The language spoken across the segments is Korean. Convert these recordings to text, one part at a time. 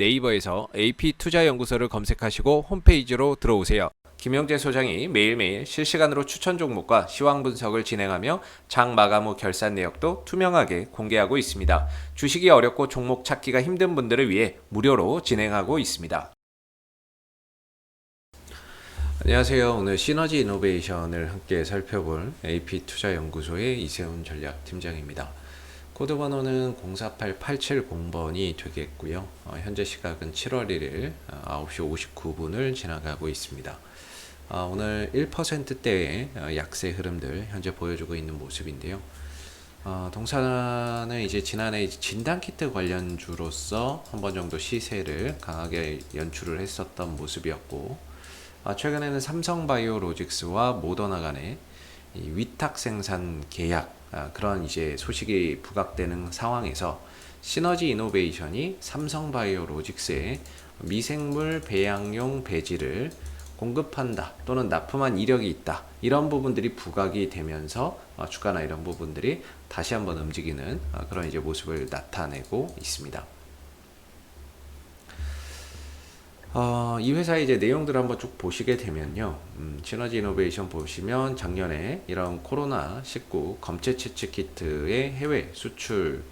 네이버에서 AP투자연구소를 검색하시고 홈페이지로 들어오세요. 김영재 소장이 매일매일 실시간으로 추천 종목과 시황 분석을 진행하며 장 마감 후 결산 내역도 투명하게 공개하고 있습니다. 주식이 어렵고 종목 찾기가 힘든 분들을 위해 무료로 진행하고 있습니다. 안녕하세요. 오늘 시너지 이노베이션을 함께 살펴볼 AP투자연구소의 이세훈 전략팀장입니다. 코드 번호는 048870번이 되겠고요. 현재 시각은 7월 1일 9시 59분을 지나가고 있습니다. 오늘 1%대의 약세 흐름들 현재 보여주고 있는 모습인데요. 동사는 이제 지난해 진단키트 관련주로서 한 번 정도 시세를 강하게 연출을 했었던 모습이었고, 최근에는 삼성바이오로직스와 모더나 간의 위탁 생산 계약, 그런 이제 소식이 부각되는 상황에서 시너지 이노베이션이 삼성바이오로직스에 미생물 배양용 배지를 공급한다 또는 납품한 이력이 있다, 이런 부분들이 부각이 되면서 주가나 이런 부분들이 다시 한번 움직이는 그런 이제 모습을 나타내고 있습니다. 이 회사의 이제 내용들을 한번 쭉 보시게 되면요. 시너지 이노베이션 보시면 작년에 이런 코로나19 검체 채취 키트의 해외 수출이나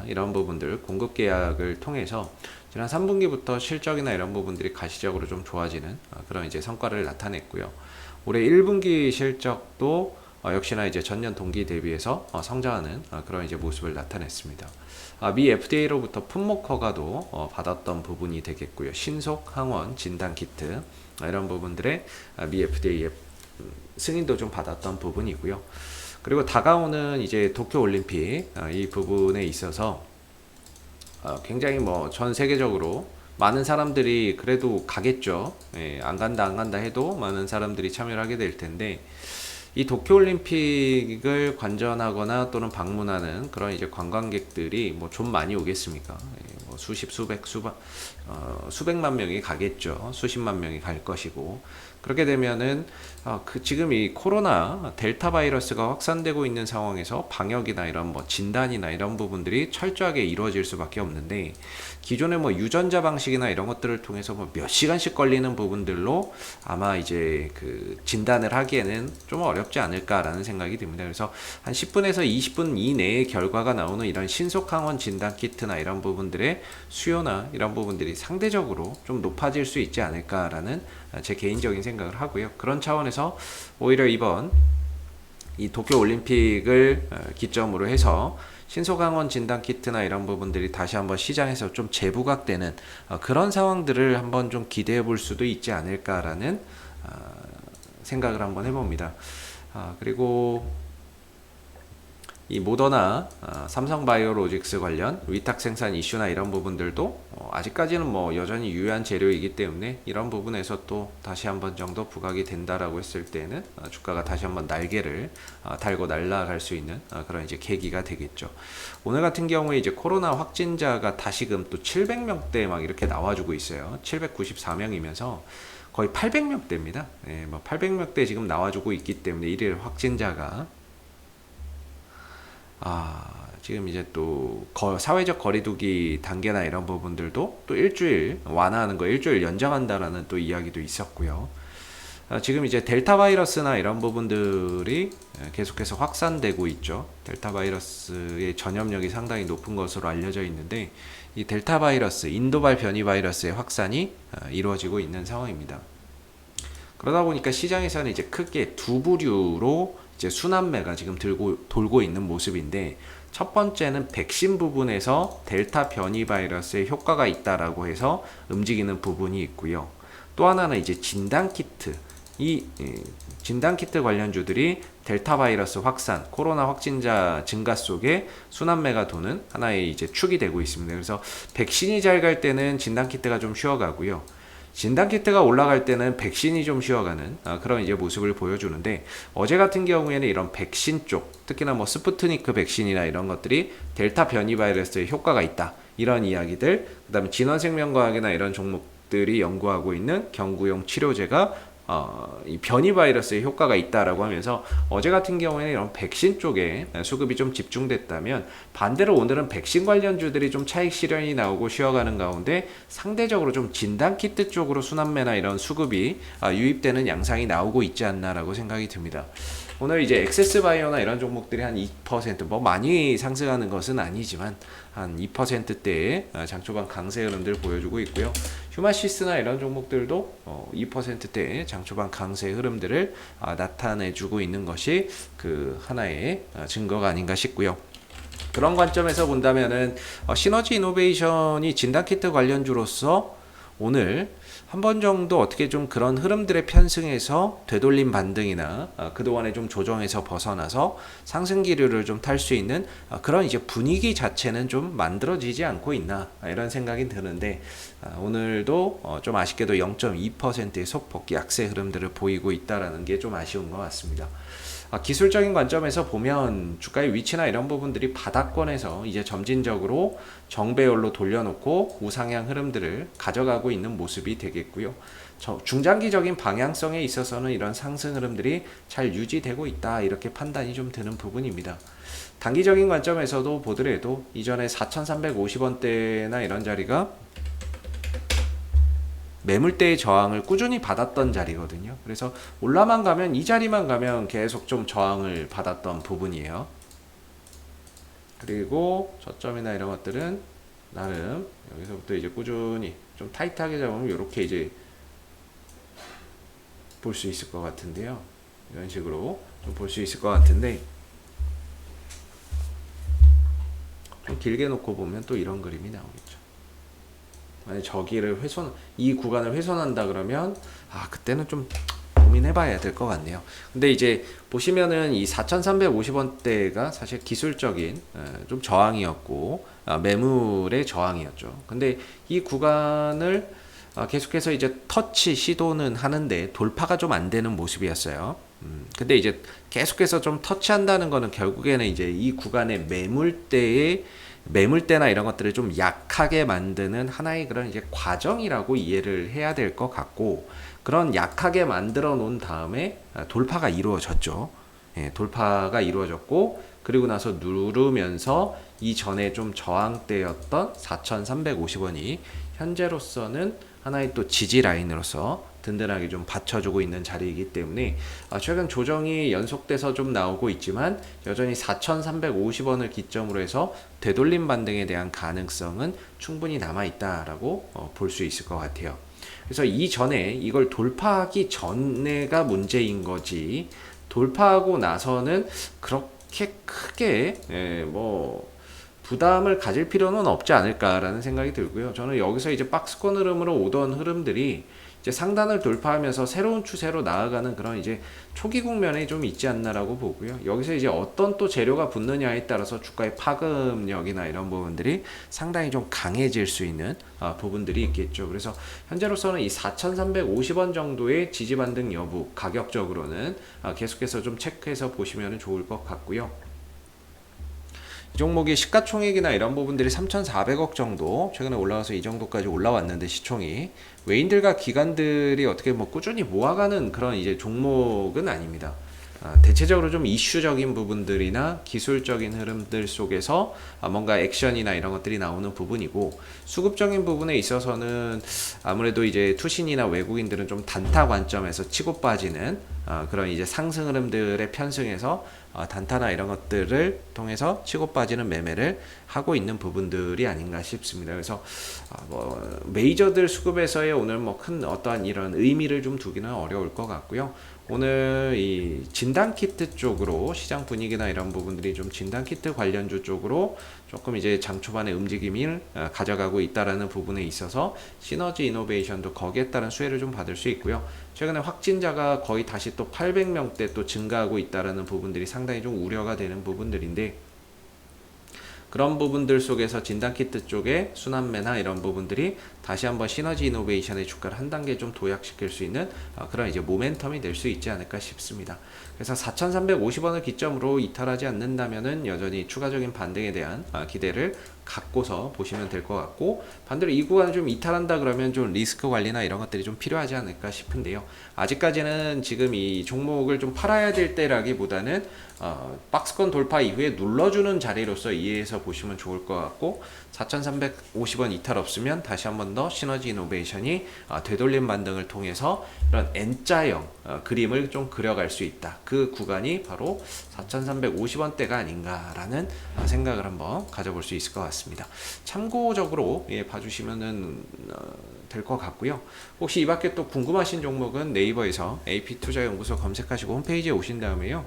이런 부분들 공급 계약을 통해서 지난 3분기부터 실적이나 이런 부분들이 가시적으로 좀 좋아지는 그런 이제 성과를 나타냈고요. 올해 1분기 실적도 역시나 이제 전년 동기 대비해서 성장하는 그런 이제 모습을 나타냈습니다. 미 FDA로부터 품목 허가도 받았던 부분이 되겠고요. 신속 항원 진단 키트 이런 부분들의 미 FDA의 승인도 좀 받았던 부분이고요. 그리고 다가오는 이제 도쿄 올림픽 이 부분에 있어서 굉장히 뭐 전 세계적으로 많은 사람들이 그래도 가겠죠. 안 간다 해도 많은 사람들이 참여를 하게 될 텐데, 이 도쿄올림픽을 관전하거나 또는 방문하는 그런 이제 관광객들이 뭐 좀 많이 오겠습니까? 뭐 수백만 명이 가겠죠. 수십만 명이 갈 것이고, 그렇게 되면은 지금 이 코로나 델타 바이러스가 확산되고 있는 상황에서 방역이나 이런 뭐 진단이나 이런 부분들이 철저하게 이루어질 수밖에 없는데, 기존의 뭐 유전자 방식이나 이런 것들을 통해서 뭐 몇 시간씩 걸리는 부분들로 아마 이제 그 진단을 하기에는 좀 어렵지 않을까라는 생각이 듭니다. 그래서 한 10분에서 20분 이내에 결과가 나오는 이런 신속 항원 진단 키트나 이런 부분들의 수요나 이런 부분들이 상대적으로 좀 높아질 수 있지 않을까라는 제 개인적인 생각을 하고요. 그런 차원에서 오히려 이번 이 도쿄 올림픽을 기점으로 해서 신속항원 진단 키트나 이런 부분들이 다시 한번 시장에서 좀 재부각되는 그런 상황들을 한번 좀 기대해 볼 수도 있지 않을까라는 생각을 한번 해봅니다. 그리고 이 모더나 삼성바이오로직스 관련 위탁 생산 이슈나 이런 부분들도 아직까지는 뭐 여전히 유효한 재료이기 때문에 이런 부분에서 또 다시 한번 정도 부각이 된다라고 했을 때는 주가가 다시 한번 날개를 달고 날아갈 수 있는 그런 이제 계기가 되겠죠. 오늘 같은 경우에 이제 코로나 확진자가 다시금 또 700명대 막 이렇게 나와주고 있어요. 794명이면서 거의 800명대입니다. 뭐 800명대 지금 나와주고 있기 때문에 일일 확진자가 지금 이제 또 사회적 거리두기 단계나 이런 부분들도 또 일주일 완화하는 거, 일주일 연장한다라는 또 이야기도 있었고요. 지금 이제 델타 바이러스나 이런 부분들이 계속해서 확산되고 있죠. 델타 바이러스의 전염력이 상당히 높은 것으로 알려져 있는데, 이 델타 바이러스, 인도발 변이 바이러스의 확산이 이루어지고 있는 상황입니다. 그러다 보니까 시장에서는 이제 크게 두 부류로 이제 순환매가 지금 돌고 있는 모습인데, 첫 번째는 백신 부분에서 델타 변이 바이러스의 효과가 있다라고 해서 움직이는 부분이 있고요. 또 하나는 이제 진단키트, 이 진단키트 관련주들이 델타 바이러스 확산, 코로나 확진자 증가 속에 순환매가 도는 하나의 이제 축이 되고 있습니다. 그래서 백신이 잘 갈 때는 진단키트가 좀 쉬어가고요. 진단키트가 올라갈 때는 백신이 좀 쉬어가는 그런 이제 모습을 보여주는데, 어제 같은 경우에는 이런 백신 쪽, 특히나 뭐 스푸트니크 백신이나 이런 것들이 델타 변이 바이러스에 효과가 있다, 이런 이야기들, 그 다음에 진원생명과학이나 이런 종목들이 연구하고 있는 경구용 치료제가 이 변이 바이러스의 효과가 있다라고 하면서 어제 같은 경우에는 이런 백신 쪽에 수급이 좀 집중됐다면 반대로 오늘은 백신 관련주들이 좀 차익 실현이 나오고 쉬어가는 가운데 상대적으로 좀 진단키트 쪽으로 순환매나 이런 수급이 유입되는 양상이 나오고 있지 않나라고 생각이 듭니다. 오늘 이제 엑세스바이오나 이런 종목들이 한 2% 뭐 많이 상승하는 것은 아니지만 한 2%대의 장초반 강세 흐름들 보여주고 있고요. 휴마시스나 이런 종목들도 2%대의 장초반 강세 흐름들을 나타내주고 있는 것이 그 하나의 증거가 아닌가 싶고요. 그런 관점에서 본다면은 시너지 이노베이션이 진단키트 관련주로서 오늘 한 번 정도 어떻게 좀 그런 흐름들의 편승에서 되돌림 반등이나 그동안에 좀 조정에서 벗어나서 상승 기류를 좀 탈 수 있는 그런 이제 분위기 자체는 좀 만들어지지 않고 있나 이런 생각이 드는데 오늘도 좀 아쉽게도 0.2%의 소폭 약세 흐름들을 보이고 있다라는 게 좀 아쉬운 것 같습니다. 기술적인 관점에서 보면 주가의 위치나 이런 부분들이 바닥권에서 이제 점진적으로 정배열로 돌려놓고 우상향 흐름들을 가져가고 있는 모습이 되겠고요. 중장기적인 방향성에 있어서는 이런 상승 흐름들이 잘 유지되고 있다 이렇게 판단이 좀 드는 부분입니다. 단기적인 관점에서도 보더라도 이전에 4,350원대나 이런 자리가 매물대의 저항을 꾸준히 받았던 자리거든요. 그래서 올라만 가면 이 자리만 가면 계속 좀 저항을 받았던 부분이에요. 그리고 저점이나 이런 것들은 나름 여기서부터 이제 꾸준히 좀 타이트하게 잡으면 이렇게 이제 볼 수 있을 것 같은데요. 이런 식으로 좀 볼 수 있을 것 같은데 좀 길게 놓고 보면 또 이런 그림이 나오겠죠. 만약 저기를 이 구간을 훼손한다 그러면 그때는 좀 고민해봐야 될 것 같네요. 근데 이제 보시면은 이 4,350원대가 사실 기술적인 좀 저항이었고 매물의 저항이었죠. 근데 이 구간을 계속해서 이제 터치 시도는 하는데 돌파가 좀 안 되는 모습이었어요. 근데 이제 계속해서 좀 터치한다는 거는 결국에는 이제 이 구간의 매물대나 이런 것들을 좀 약하게 만드는 하나의 그런 이제 과정이라고 이해를 해야 될 것 같고, 그런 약하게 만들어 놓은 다음에 돌파가 이루어졌죠. 예, 돌파가 이루어졌고, 그리고 나서 누르면서 이전에 좀 저항대였던 4,350원이 현재로서는 하나의 또 지지 라인으로서 든든하게 좀 받쳐주고 있는 자리이기 때문에 최근 조정이 연속돼서 좀 나오고 있지만 여전히 4,350원을 기점으로 해서 되돌림 반등에 대한 가능성은 충분히 남아있다라고 볼 수 있을 것 같아요. 그래서 이전에 이걸 돌파하기 전에가 문제인 거지, 돌파하고 나서는 그렇게 크게 부담을 가질 필요는 없지 않을까라는 생각이 들고요. 저는 여기서 이제 박스권 흐름으로 오던 흐름들이 이제 상단을 돌파하면서 새로운 추세로 나아가는 그런 이제 초기 국면에 좀 있지 않나라고 보고요. 여기서 이제 어떤 또 재료가 붙느냐에 따라서 주가의 파급력이나 이런 부분들이 상당히 좀 강해질 수 있는 부분들이 있겠죠. 그래서 현재로서는 이 4,350원 정도의 지지 반등 여부 가격적으로는 계속해서 좀 체크해서 보시면 좋을 것 같고요. 이 종목이 시가총액이나 이런 부분들이 3,400억 정도 최근에 올라와서 이 정도까지 올라왔는데, 시총이 외인들과 기관들이 어떻게 꾸준히 모아가는 그런 이제 종목은 아닙니다. 대체적으로 좀 이슈적인 부분들이나 기술적인 흐름들 속에서 뭔가 액션이나 이런 것들이 나오는 부분이고, 수급적인 부분에 있어서는 아무래도 이제 투신이나 외국인들은 좀 단타 관점에서 치고 빠지는 그런 이제 상승 흐름들의 편승에서 단타나 이런 것들을 통해서 치고 빠지는 매매를 하고 있는 부분들이 아닌가 싶습니다. 그래서 메이저들 수급에서의 오늘 큰 어떠한 이런 의미를 좀 두기는 어려울 것 같고요. 오늘 이 진단키트 쪽으로 시장 분위기나 이런 부분들이 좀 진단키트 관련주 쪽으로 조금 이제 장 초반에 움직임을 가져가고 있다라는 부분에 있어서 시너지 이노베이션도 거기에 따른 수혜를 좀 받을 수 있고요. 최근에 확진자가 거의 다시 또 800명대 또 증가하고 있다라는 부분들이 상당히 좀 우려가 되는 부분들인데, 그런 부분들 속에서 진단키트 쪽에 순환매나 이런 부분들이 다시 한번 시너지 이노베이션의 주가를 한 단계 좀 도약시킬 수 있는 그런 이제 모멘텀이 될 수 있지 않을까 싶습니다. 그래서 4,350원을 기점으로 이탈하지 않는다면은 여전히 추가적인 반등에 대한 기대를 갖고서 보시면 될 것 같고, 반대로 이 구간을 좀 이탈한다 그러면 좀 리스크 관리나 이런 것들이 좀 필요하지 않을까 싶은데요. 아직까지는 지금 이 종목을 좀 팔아야 될 때라기보다는 박스권 돌파 이후에 눌러주는 자리로서 이해해서 보시면 좋을 것 같고, 4,350원 이탈 없으면 다시 한 번 더 시너지 이노베이션이 되돌림 반등을 통해서 이런 N자형 그림을 좀 그려갈 수 있다. 그 구간이 바로 4,350원대가 아닌가라는 생각을 한번 가져볼 수 있을 것 같습니다. 참고적으로 봐주시면은 될 것 같고요. 혹시 이 밖에 또 궁금하신 종목은 네이버에서 AP투자연구소 검색하시고 홈페이지에 오신 다음에요.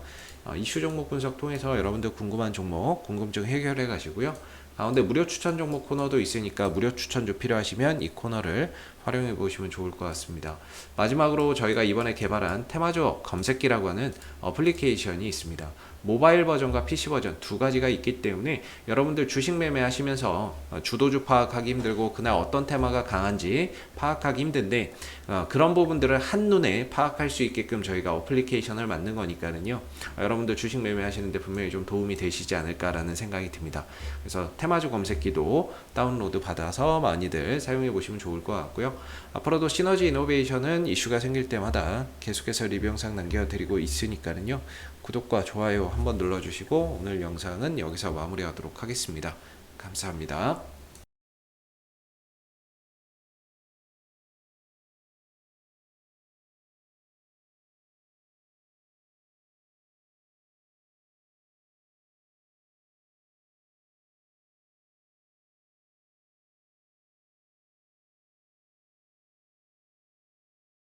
이슈 종목 분석 통해서 여러분들 궁금한 종목, 궁금증 해결해 가시고요. 가운데 무료 추천 종목 코너도 있으니까 무료 추천도 필요하시면 이 코너를 활용해 보시면 좋을 것 같습니다. 마지막으로 저희가 이번에 개발한 테마주 검색기라고 하는 어플리케이션이 있습니다. 모바일 버전과 PC 버전 두 가지가 있기 때문에 여러분들 주식 매매하시면서 주도주 파악하기 힘들고 그날 어떤 테마가 강한지 파악하기 힘든데 그런 부분들을 한눈에 파악할 수 있게끔 저희가 어플리케이션을 만든 거니까는요. 여러분들 주식 매매하시는데 분명히 좀 도움이 되시지 않을까라는 생각이 듭니다. 그래서 테마주 검색기도 다운로드 받아서 많이들 사용해 보시면 좋을 것 같고요. 앞으로도 시너지 이노베이션은 이슈가 생길 때마다 계속해서 리뷰 영상 남겨드리고 있으니까는요. 구독과 좋아요 한번 눌러주시고 오늘 영상은 여기서 마무리하도록 하겠습니다. 감사합니다.